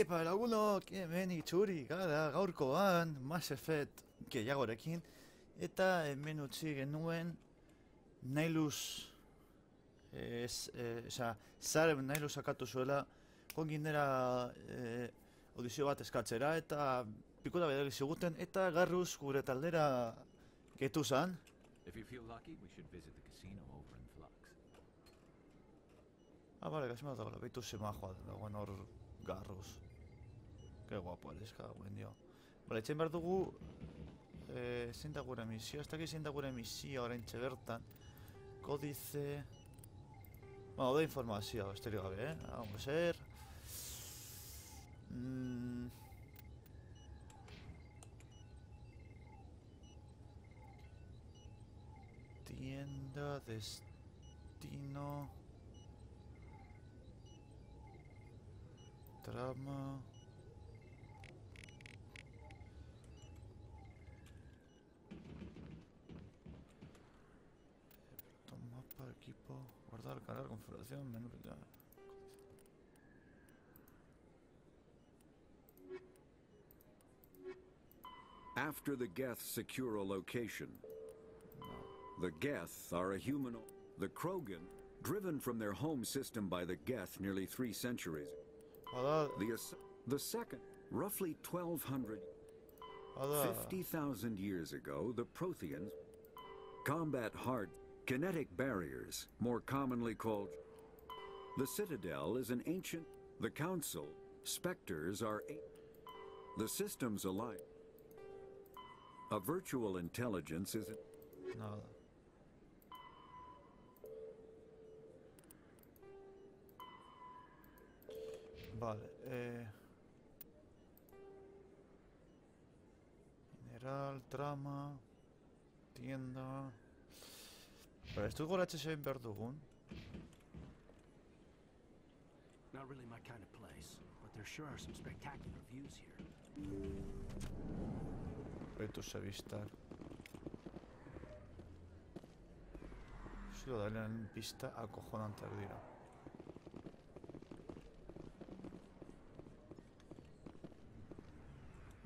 Iepa lagunok, hemen itxuri gara gaurkoan Mass Effect gehiagorekin. Eta hemen utzi genuen Nailus Zarem Nailus sakatu zuela jongindera audizio bat eskatzera eta pikuta bedari ziguten eta Garrus gure taldera getu zan. If you feel lucky, we should visit the casino over in Flux. Vale, casi me ha dado la behitu se majoa dagoen hor Garrus. Que guapo eres, buen dio. Vale, etxein behar dugu zein da gure misio, ez dakit zein da gure misio oraintxe bertan. Kodize... Bueno, da informazioa, esterio gabe, vamos a ser... Tienda, destino... Trama... Mapa, equipo... Guardar, cargar, configuración, menú... After the Geth secure a location, the Geth are a humanoid. The Krogan, driven from their home system by the Geth nearly 3 centuries. The second, roughly 1200, 50,000 years ago, the Protheans combat hard kinetic barriers, more commonly called. The Citadel is an ancient. The Council, specters are. The systems alike. A virtual intelligence is. Nada. Vale, Mineral, trama... Tienda... Vale, esto goratxe zein behar dugun. Not really my kind of place, but there sure are some spectacular views here. Betus ebistar. Ziudadaren pista acojonanteak dira.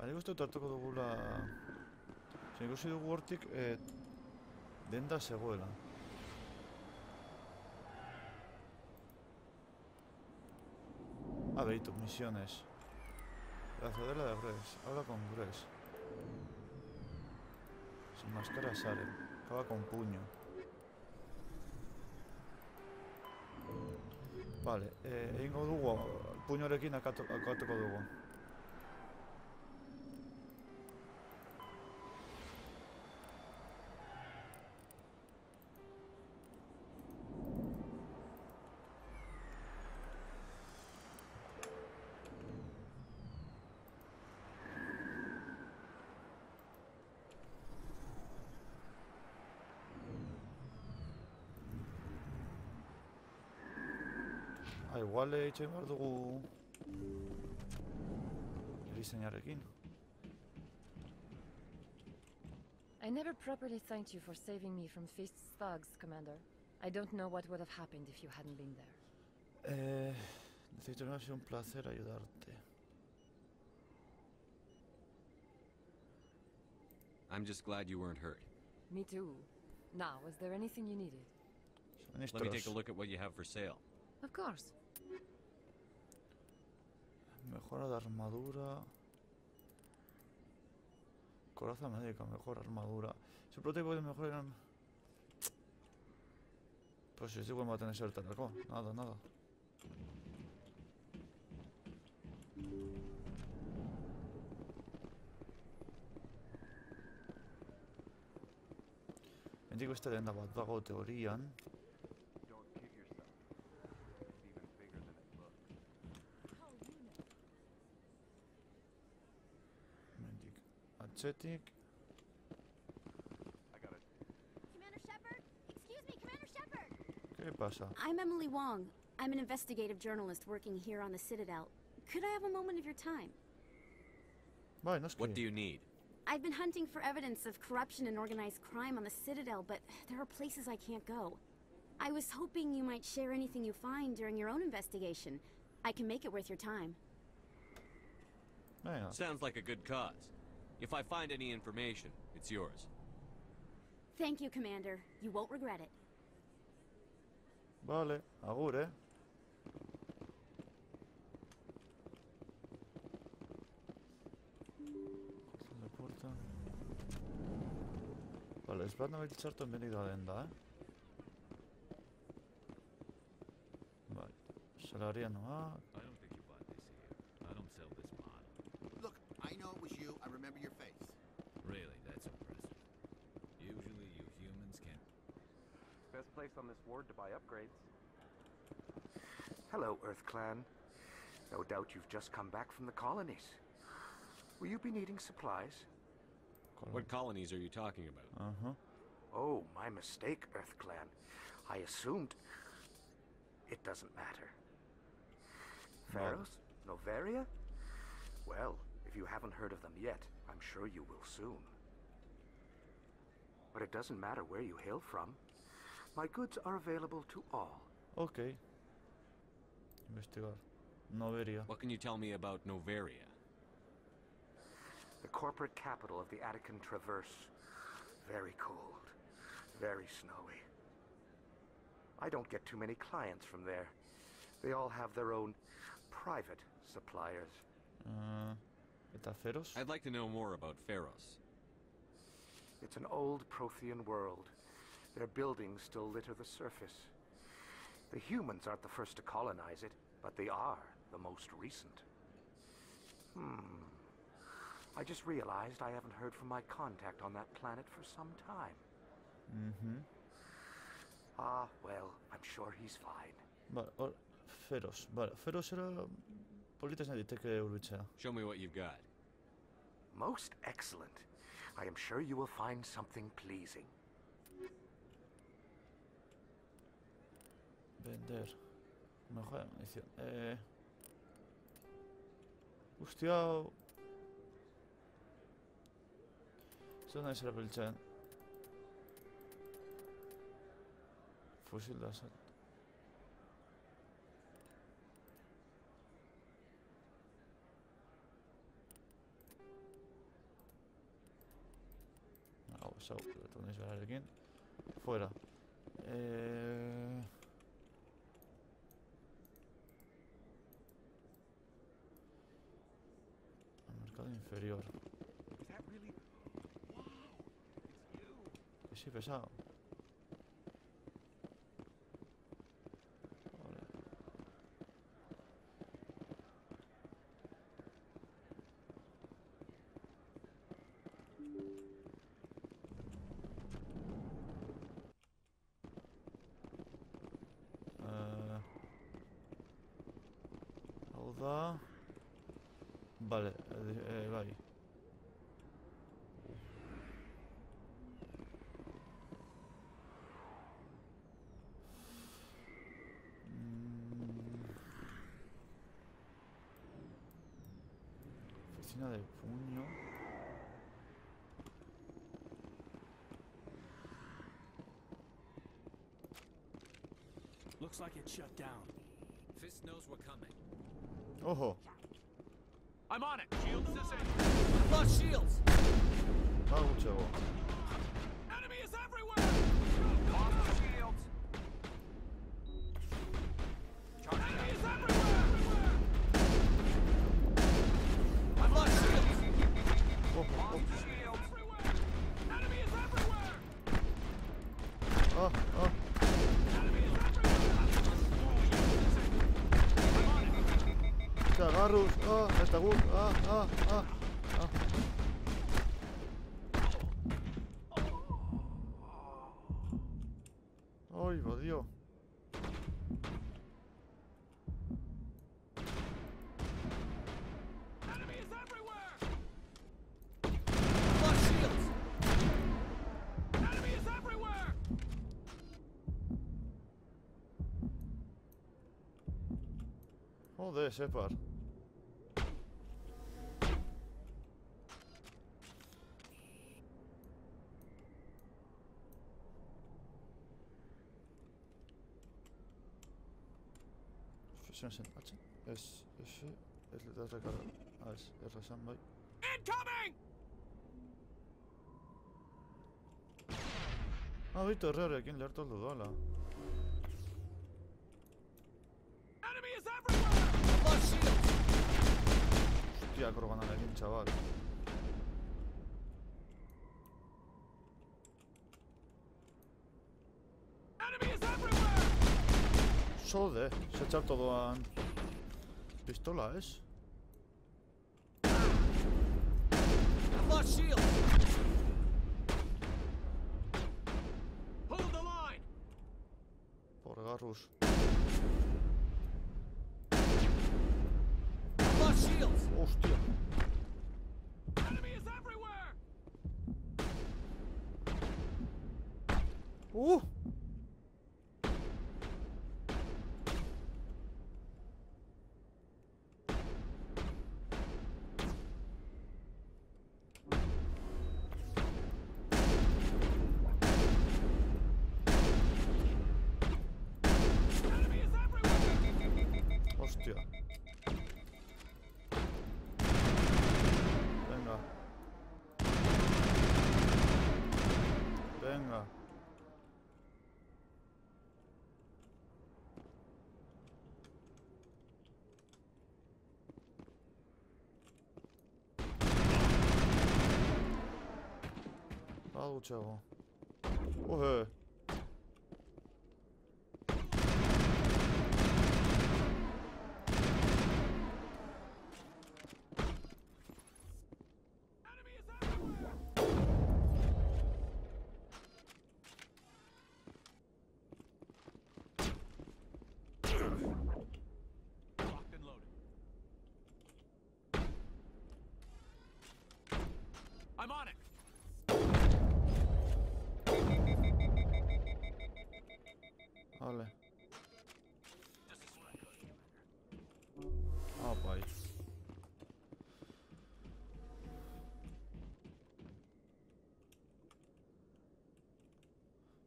Nik uste dut hartuko dugula... Ikusi dugu hortik denda zegoela. Beitu, misiones. La ciudadela de Gres. Habla con Gres. Sin máscara Saren. Acaba con puño. Vale, egingo dugu puñorekin akatuko dugu. Igual itxain behar dugu erizainarekin. I never properly thanked you for saving me from Feast's thugs, Commander. I don't know what would have happened if you hadn't been there. Necesito, no ha sido un placer ayudarte. I'm just glad you weren't hurt. Me too. Now, was there anything you needed? Let me take a look at what you have for sale. Of course. Mejora de armadura. Coraza médica, mejor armadura. Ese prototipo de mejora. Pues si igual me va a tener suerte, loco. Nada. Mendigo este denda bat dago teorian. Atzetik. Commander Shepard? Excuse me, Commander Shepard! ¿Qué pasa? I'm Emily Wong. I'm an investigative journalist working here on the Citadel. Could I have a moment of your time? Vale, no es que... What do you need? I've been hunting for evidence of corruption and organized crime on the Citadel, but there are places I can't go. I was hoping you might share anything you find during your own investigation. I can make it worth your time. Venga. Sounds like a good cause. If I find any information, it's yours. Thank you, Commander. You won't regret it. Vale, agur, eh. La puerta. Vale, ez bat nabiltzartu enbenidoa den da, eh. Bai, salaria noa. I don't think you bought this here. I don't sell this model. Look, I know it was you. I remember your face. Really, that's impressive. Usually you humans can... Best place on this ward to buy upgrades. Hello, Earth Clan. No doubt you've just come back from the colonies. Will you be needing supplies? What colonies are you talking about? Uh-huh. Oh, my mistake, Earth Clan. I assumed... It doesn't matter. Pharos? Noveria? Well, if you haven't heard of them yet, I'm sure you will soon. But it doesn't matter where you hail from. My goods are available to all. Ok. Investigar. Noveria. What can you tell me about Noveria? The corporate capital of the Attican Traverse. Very cold. Very snowy. I don't get too many clients from there. They all have their own private suppliers. Eta Feros? I'd like to know more about Pharos. It's an old Prothean world. Their buildings still litter the surface. The humans aren't the first to colonize it, but they are the most recent. I just realized I haven't heard from my contact on that planet for some time. Mhm. Ah, well, I'm sure he's fine. Vale, Feros. Vale, Feros era... Polita ez nahi diteke urbitzea. Show me what you've got. Most excellent. I am sure you will find something pleasing. Vender. Mejor munición. Guzti hau... Zer nahi zera biltzen? Fusil da zat. Hau, zau, eta nahi zerarekin. Fuera. Mercado inferior. Is that really... Wow! It's you! Que sí, pesado. Vale. Hau da... Vale, bai. Oficina de puño. Looks like it's shut down. Fist knows we're coming. Ojo! I'm on it! Shields this in! I've lost shields! Hau gutxego. Enemy is everywhere! Off the shields! Enemy is everywhere! I've lost shields! Ojo, ojo. Shields! Everywhere! Enemy is everywhere! Ah, ah. Enemy is everywhere! I'm on it! Cagarros. Ah, eta guk. Ah, ah, ah. Ah. Ai, badio. Enemy is everywhere! I've lost shields! Enemy is everywhere! Joder, Shepard. Fusión sin H. Es... Ez rekarga. Ez esan bai. Incoming! Bitu errearekin lehertu aldu doala. Enemy is everywhere! Hostia, kroganarekin, chaval. Enemy is everywhere! Sode, se ha echado doan pistola, ez? Lost shield! Hold the line! Pobre Garrus. Lost shields! Hostia. Enemy is everywhere! Enemy is everywhere! Hostia. Venga. Venga. Va gutxiago. Ohe. Enemy is everywhere! Locked and loaded. I'm on it! Vale. Bai.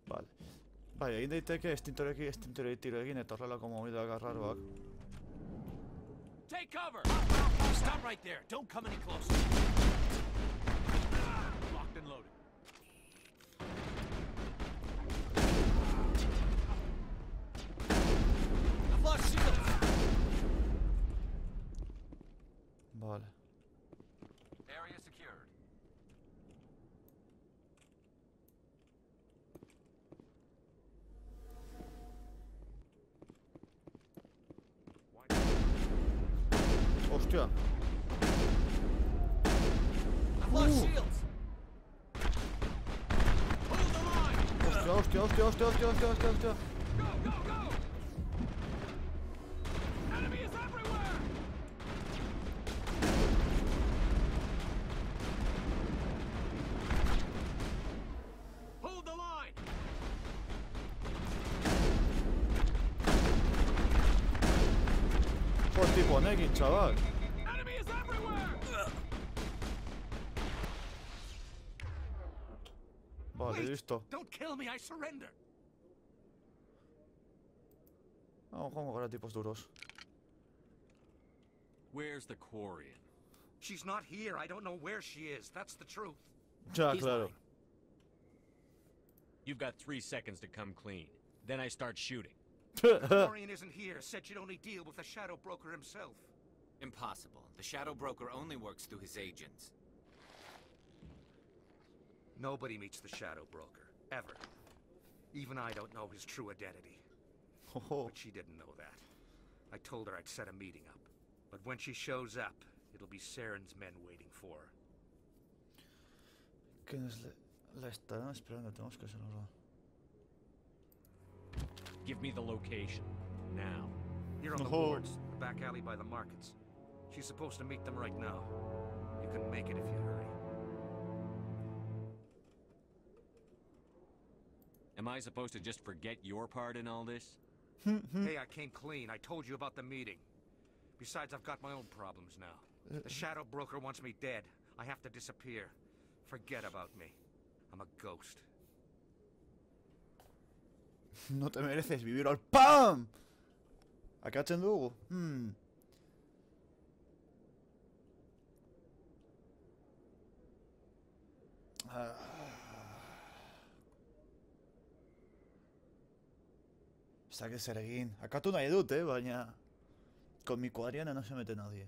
Vale. Bai, egin daiteke estintorei tiro egin eta horrelako mobidak arraroak. Take cover! Stop right there. Don't come any closer. Locked and loaded. I've lost shields! Vale. Area secured. Hostia. I've lost shields! Hold the line! Hostia. Go, go, go! Enemy is everywhere! Hold the line! Joder, tipo honekin, chaval. Enemy is everywhere! Vale, listo. Don't kill me, I surrender! Vamos, juego gara tipos duros. Where's the Quarian? She's not here. I don't know where she is. That's the truth. Ya, He's claro. lying. You've got 3 seconds to come clean. Then I start shooting. Florian isn't here. Said she'd only deal with the Shadow Broker himself. Impossible. The Shadow Broker only works through his agents. Nobody meets the Shadow Broker. Ever. Even I don't know his true identity. Jojo. But she didn't know that. I told her I'd set a meeting up. But when she shows up, it'll be Saren's men waiting for her. Que nos la estarán esperando, tenemos que hacerlo. Give me the location. Now. Here on the Oh. boards, the back alley by the markets. She's supposed to meet them right now. You can make it if you hurry. Am I supposed to just forget your part in all this? Hey, I came clean. I told you about the meeting. Besides, I've got my own problems now. The Shadow Broker wants me dead. I have to disappear. Forget about me. I'm a ghost. No te mereces vivir al PAM! Akatzen dugu? Zake zer egin. Akatu nahi dut, baina... Con mi cuadriana no se mete nadie.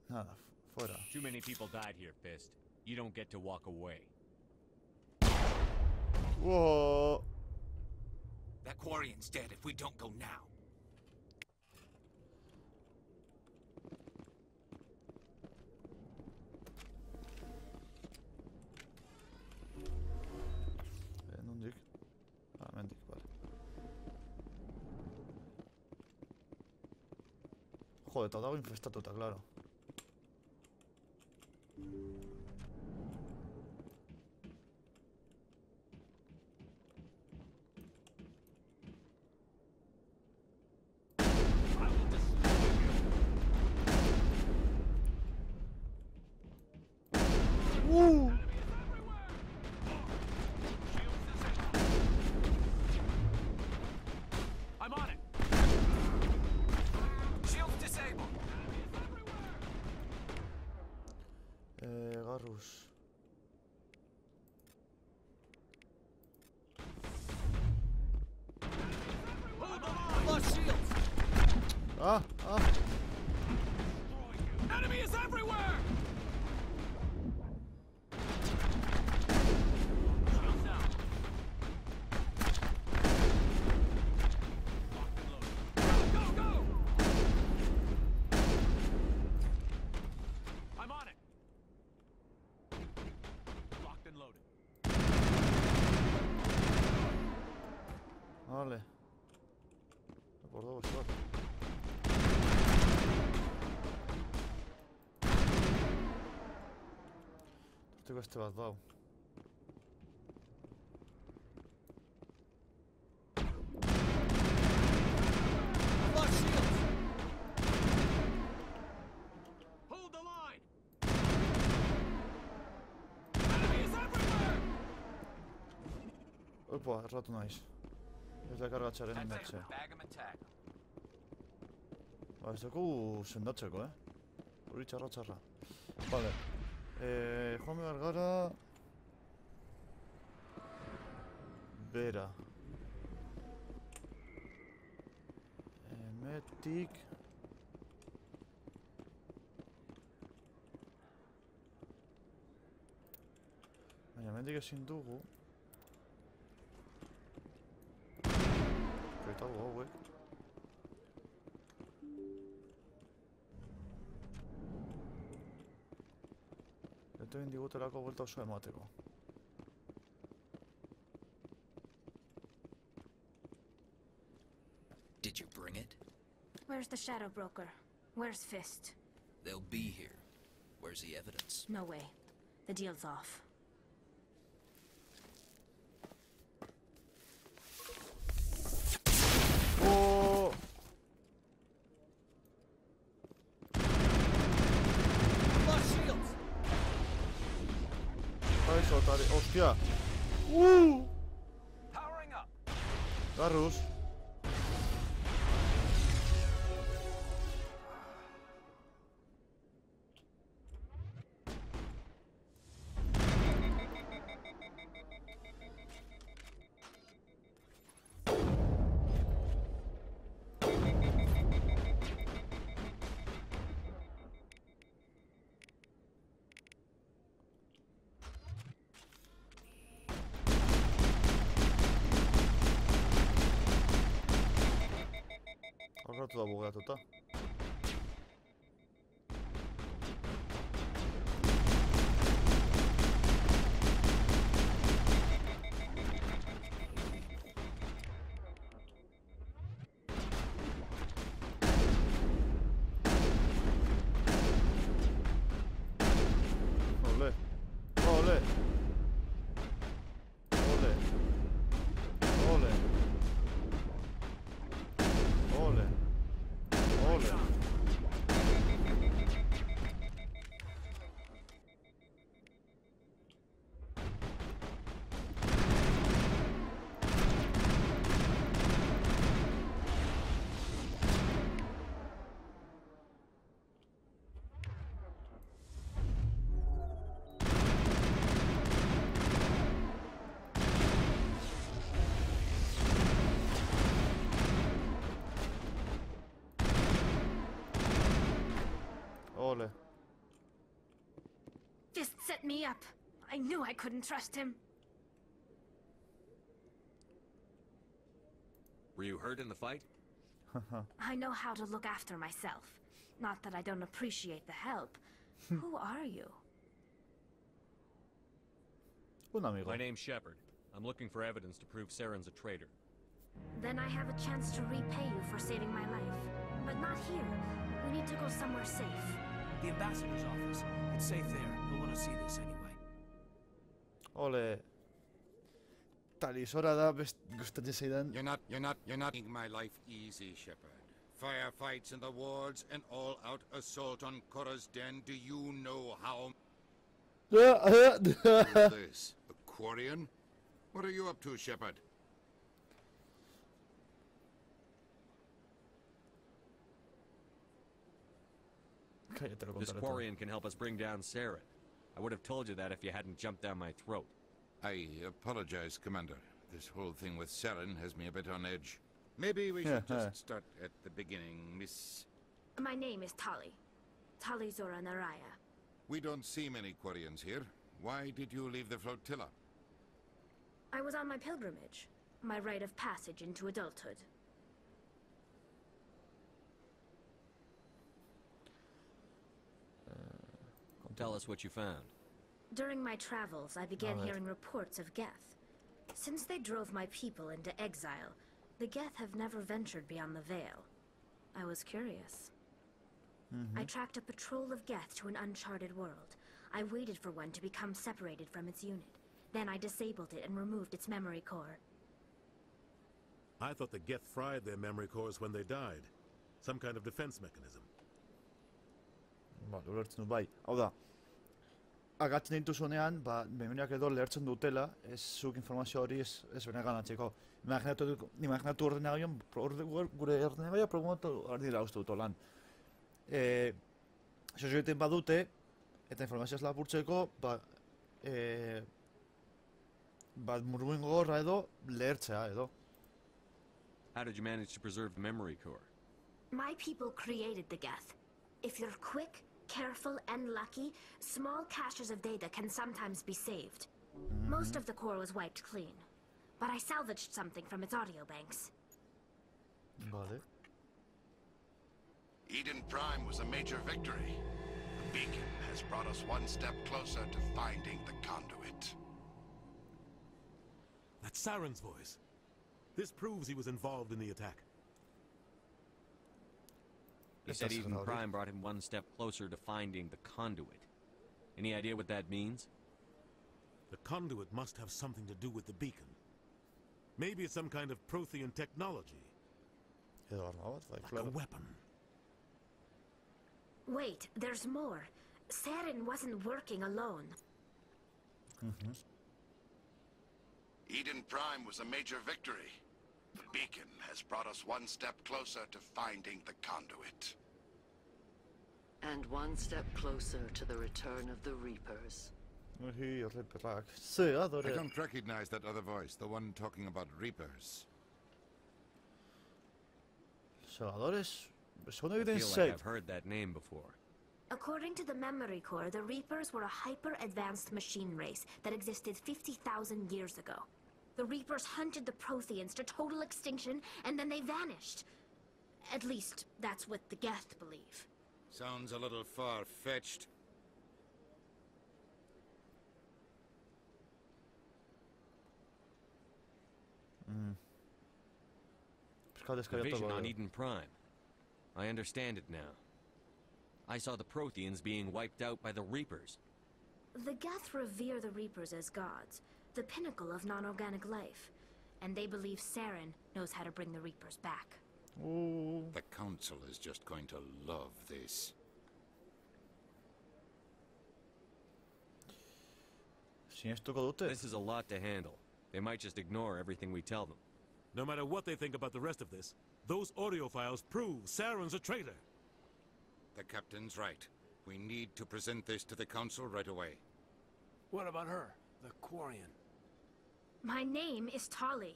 Nada, fuera. Too many people died here, Fist. You don't get to walk away. Whoa. That Quarian's dead if we don't go now. Nondik? Mendik, vale. Joder, te ha dado infestatuta, claro. I'm on it. Shields disabled. Garrus. Lost shields. Ah, ah. Enemy is everywhere. Shields down. Locked and loaded. Go, go, go! I'm on it. Locked and loaded. Vale. Por dos, vale. Estoy con este bazao. Lost shields. Hold the line. Enemy is everywhere. Opa, erratu naiz. Ez da kargatxaren 10 indatxe. seconds. Bag 'em and tag 'em. Ba, ez dugu sendatzeko, Hori txarra. Vale. Joan behar gara... Bera. Hemetik... Baina, hemendik ezin dugu... Eta dugu hauek. Eta egin digutelako buelta oso emateko. Did you bring it? Where's the Shadow Broker? Where's Fist? They'll be here. Where's the evidence? No way. The deal's off. Oh! Lost shields. Kaixo, tari... Ostia! Powering up. Garrus! Horretu da bugeatuta. Ole. Ole. Ole. Ole. Ole. Ole. Ole. Fist set me up. I knew I couldn't trust him. Were you hurt in the fight? I know how to look after myself. Not that I don't appreciate the help. Who are you? Un amigo. My name's Shepard. I'm looking for evidence to prove Saren's a traitor. Then I have a chance to repay you for saving my life. But not here. We need to go somewhere safe. The ambassador's office. It's safe there. He'll want to see this anyway. Ole. Talizora da gustatzen zaidan. You're not making my life easy, Shepard. Firefights in the wards, an all-out assault on Korra's den. Do you know how? What is this? A Quarian? What are you up to, Shepard? This Quarian can help us bring down Saren. I would have told you that if you hadn't jumped down my throat. I apologize, Commander. This whole thing with Saren has me a bit on edge. Maybe we should just start at the beginning, Miss... My name is Tali. Tali Zora Naraya. We don't see many Quarians here. Why did you leave the flotilla? I was on my pilgrimage. My rite of passage into adulthood. Tell us what you found. During my travels, I began hearing reports of Geth. Since they drove my people into exile, the Geth have never ventured beyond the Veil. I was curious. I tracked a patrol of Geth to an uncharted world. I waited for one to become separated from its unit. Then I disabled it and removed its memory core. I thought the Geth fried their memory cores when they died. Some kind of defense mechanism. Vale, ulertzen dut bai. Hau da, agatzen dituzunean, memoriak edo lehertzen dutela, ez zuk informazio hori ez beneganatzeko. Imaginatu ordenagaion, gure ordenagaia programatu hori dira uste dut lan. Zoz egiten badute, eta informazioaz lapurtzeko, murmuin gogorra edo lehertzea edo. How did you manage to preserve the memory core? My people created the Geth. If you're quick, careful, and lucky, small caches of data can sometimes be saved. Most of the core was wiped clean, but I salvaged something from its audio banks. Vale. Eden Prime was a major victory. The beacon has brought us one step closer to finding the conduit. That's Saren's voice. This proves he was involved in the attack. He said Eden Prime brought him one step closer to finding the conduit. Any idea what that means? The conduit must have something to do with the beacon. Maybe it's some kind of Prothean technology. Like a weapon. Wait, there's more. Saren wasn't working alone. Eden Prime was a major victory. The beacon has brought us one step closer to finding the conduit. And one step closer to the return of the Reapers. I don't recognize that other voice, the one talking about Reapers. Segadores? I feel like I've heard that name before. According to the memory core, the Reapers were a hyper-advanced machine race that existed 50,000 years ago. The Reapers hunted the Protheans to total extinction, and then they vanished. At least, that's what the Geth believe. Sounds a little far-fetched. The vision on Eden Prime. I understand it now. I saw the Protheans being wiped out by the Reapers. The Geth revere the Reapers as gods, the pinnacle of non-organic life. And they believe Saren knows how to bring the Reapers back. The Council is just going to love this. This is a lot to handle. They might just ignore everything we tell them. No matter what they think about the rest of this, those audio files prove Saren's a traitor. The Captain's right. We need to present this to the Council right away. What about her, the Quarian? My name is Tali.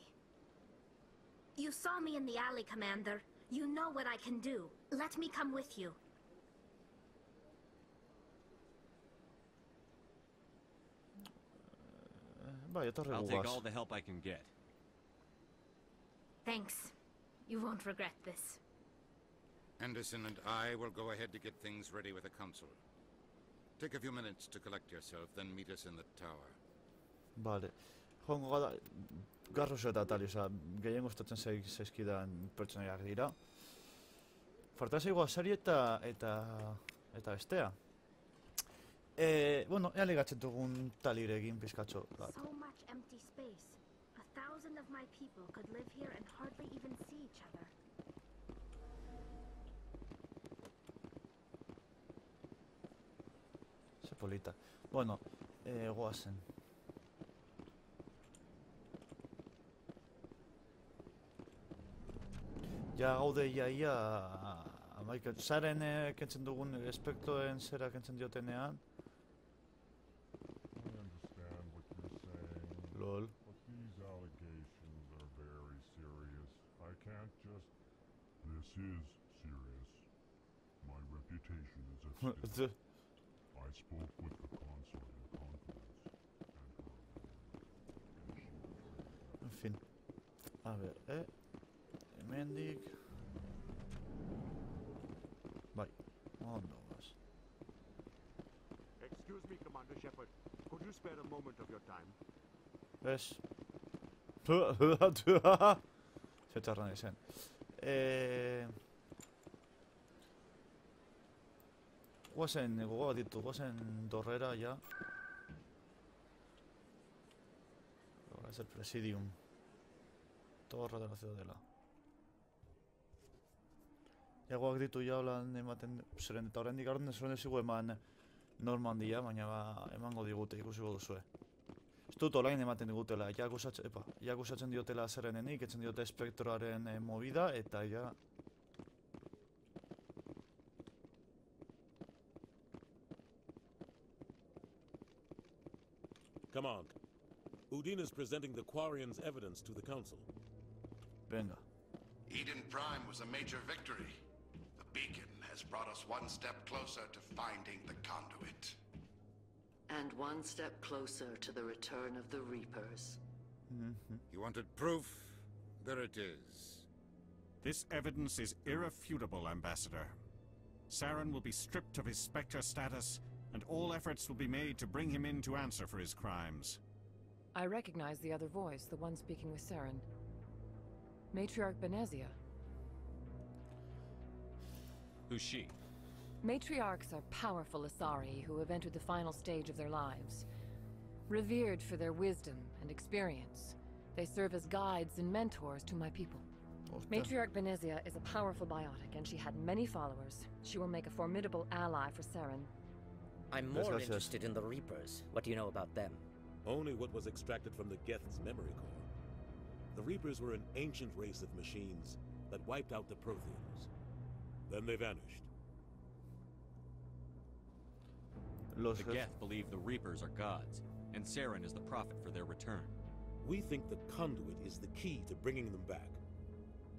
You saw me in the alley, Commander. You know what I can do. Let me come with you. Bai, etorri I'll take all guaz. the help I can get. Thanks. You won't regret this. Anderson and I will go ahead to get things ready with the council. Take a few minutes to collect yourself, then meet us in the tower. Vale. Joango gara, Garrus eta atali, oza, gehien gustatzen zaizkidan pertsonaiak dira. Falta zaigoa sari eta bestea. Bueno, ea ligatzen dugun talirekin pizkatxo. So much empty space. 1,000 of my people could live here and hardly even see each other. Ze polita. Bueno, goazen. Ja gaude iaia amaik, zaren kentzen dugun espektoen zera kentzen diotenean. I understand what you're saying. Lol. But these allegations are very serious. I can't just... This is serious. My reputation is at stake. I spoke with the consort in confidence, and her... En fin. A ver, hemendik. Bai, ondo goaz. Excuse me, Commander Shepard. Could you spare a moment of your time? Ez. Zetxarra izen. Guazen, gogoa ditu, guazen dorrera, ja. Ahora es el Presidium. Torre de la Ciudadela. Jagoak ditu ja holan ematen, zeren eta horrendik arren zuen ezigu eman Normandia, baina emango digute, ikusiko duzue. Ez dut olain ematen digutela, jakusatzen diotela zerenenik, etzen diote espektroaren movida, eta ja... Come on. Udine is presenting the Quarians' evidence to the Council. Venga. Eden Prime was a major victory. The beacon has brought us one step closer to finding the conduit. And one step closer to the return of the Reapers. You wanted proof? There it is. This evidence is irrefutable, Ambassador. Saren will be stripped of his Spectre status, and all efforts will be made to bring him in to answer for his crimes. I recognize the other voice, the one speaking with Saren. Matriarch Benezia. Who's she? Matriarchs are powerful Asari who have entered the final stage of their lives. Revered for their wisdom and experience, they serve as guides and mentors to my people. Matriarch Benezia is a powerful biotic, and she had many followers. She will make a formidable ally for Saren. I'm more interested in the Reapers. What do you know about them? Only what was extracted from the Geth's memory core. The Reapers were an ancient race of machines that wiped out the Protheans. Then they vanished. The Geth believe the Reapers are gods, and Saren is the prophet for their return. We think the conduit is the key to bringing them back.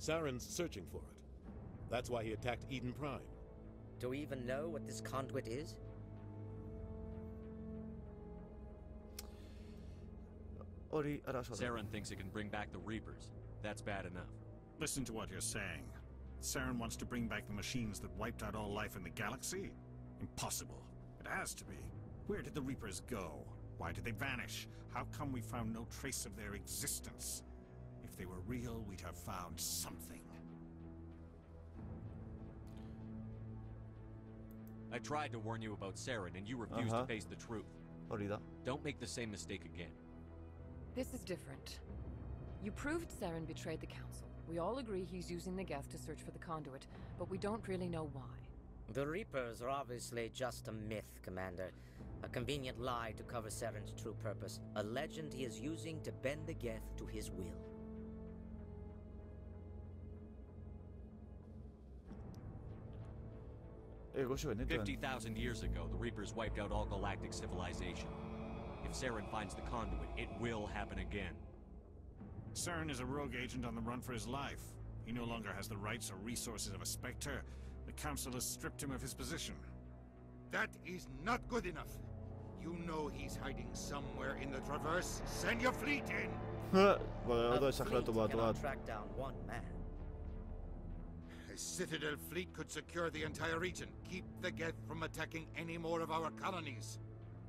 Saren's searching for it. That's why he attacked Eden Prime. Do we even know what this conduit is? Saren thinks it can bring back the Reapers. That's bad enough. Listen to what you're saying. Saren wants to bring back the machines that wiped out all life in the galaxy? Impossible. It has to be. Where did the Reapers go? Why did they vanish? How come we found no trace of their existence? If they were real, we'd have found something. I tried to warn you about Saren, and you refused to face the truth. Don't make the same mistake again. This is different. You proved Saren betrayed the Council. We all agree he's using the Geth to search for the conduit, but we don't really know why. The Reapers are obviously just a myth, Commander. A convenient lie to cover Saren's true purpose. A legend he is using to bend the Geth to his will. 50,000 years ago, the Reapers wiped out all galactic civilization. If Saren finds the conduit, it will happen again. Saren is a rogue agent on the run for his life. He no longer has the rights or resources of a Spectre. The Council has stripped him of his position. That is not good enough. You know he's hiding somewhere in the Traverse. Send your fleet in! A fleet cannot track down one man. A Citadel fleet could secure the entire region, keep the Geth from attacking any more of our colonies.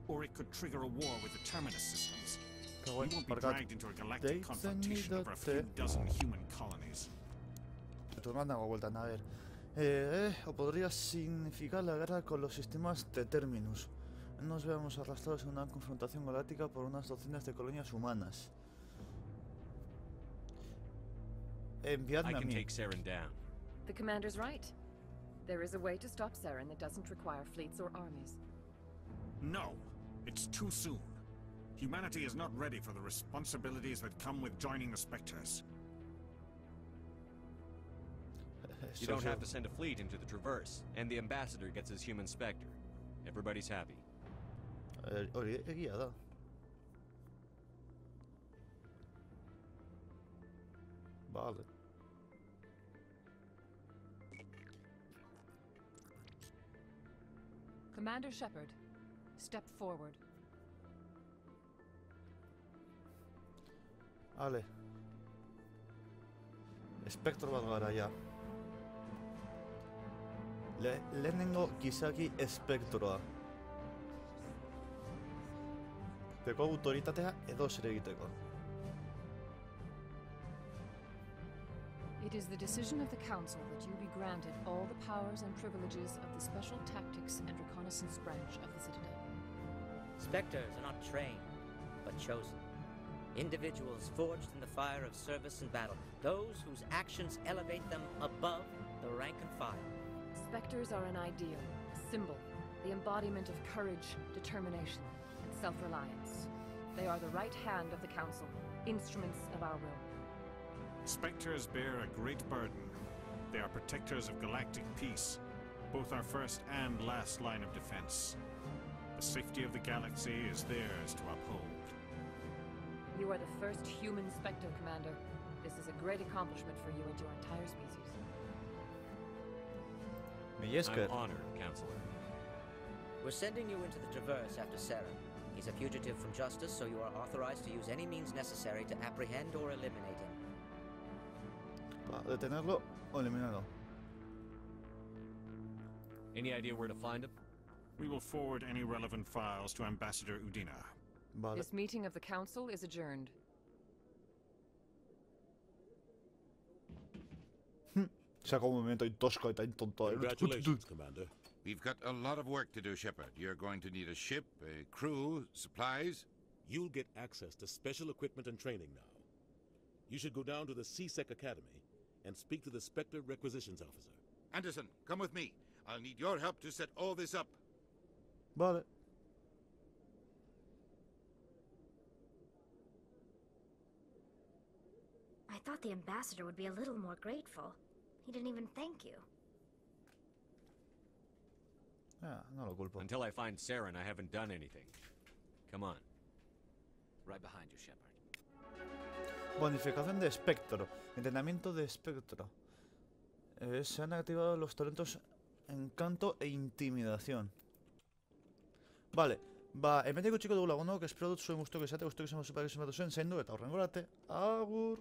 Or it could trigger a war with the Terminus systems. We won't be dragged into a galactic confrontation over a few dozen human colonies. O podría significar la guerra con los sistemas de Terminus. Nos veamos arrastrados en una confrontación galáctica por unas docenas de colonias humanas. Enviadme a mí. Take Saren down. The commander's right. There is a way to stop Saren that doesn't require fleets or armies. No, it's too soon. Humanity is not ready for the responsibilities that come with joining the Spectres. You don't have to send a fleet into the Traverse, and the ambassador gets his human Spectre. Everybody's happy. Guiada. Vale. Commander Shepard, step forward. Vale. Spektro bat gara, ja. Lehenengo gizaki espektroa. Teko autoritatea edo zer egiteko. It is the decision of the Council that you be granted all the powers and privileges of the Special Tactics and Reconnaissance branch of the Citadel. Spectres are not trained, but chosen. Individuals forged in the fire of service and battle. Those whose actions elevate them above the rank and file. Spectres are an ideal, a symbol, the embodiment of courage, determination, and self-reliance. They are the right hand of the Council, instruments of our will. Spectres bear a great burden. They are protectors of galactic peace, both our first and last line of defense. The safety of the galaxy is theirs to uphold. You are the first human Spectre, Commander. This is a great accomplishment for you and your entire species. I'm honored, Counselor. We're sending you into the Traverse after Saren. He's a fugitive from justice, so you are authorized to use any means necessary to apprehend or eliminate him. Detenerlo o eliminarlo. Any idea where to find him? We will forward any relevant files to Ambassador Udina. Vale. This meeting of the Council is adjourned. Congratulations, Commander. We've got a lot of work to do, Shepard. You're going to need a ship, a crew, supplies. You'll get access to special equipment and training now. You should go down to the C-Sec Academy and speak to the Spectre Requisitions Officer. Anderson, come with me. I'll need your help to set all this up. Vale. I thought the ambassador would be a little more grateful. He didn't even thank you. No lo culpo. Until I find Saren, I haven't done anything. Come on. Right behind you, Shepard. Bonificación de espectro. Entrenamiento de espectro. Se han activado los talentos encanto e intimidación. Vale. Ba, hemeneko txiko dugu lagunok, espero dut zuen guztiok esate, guztiok izan super, zaindu eta horrengorate. Agur!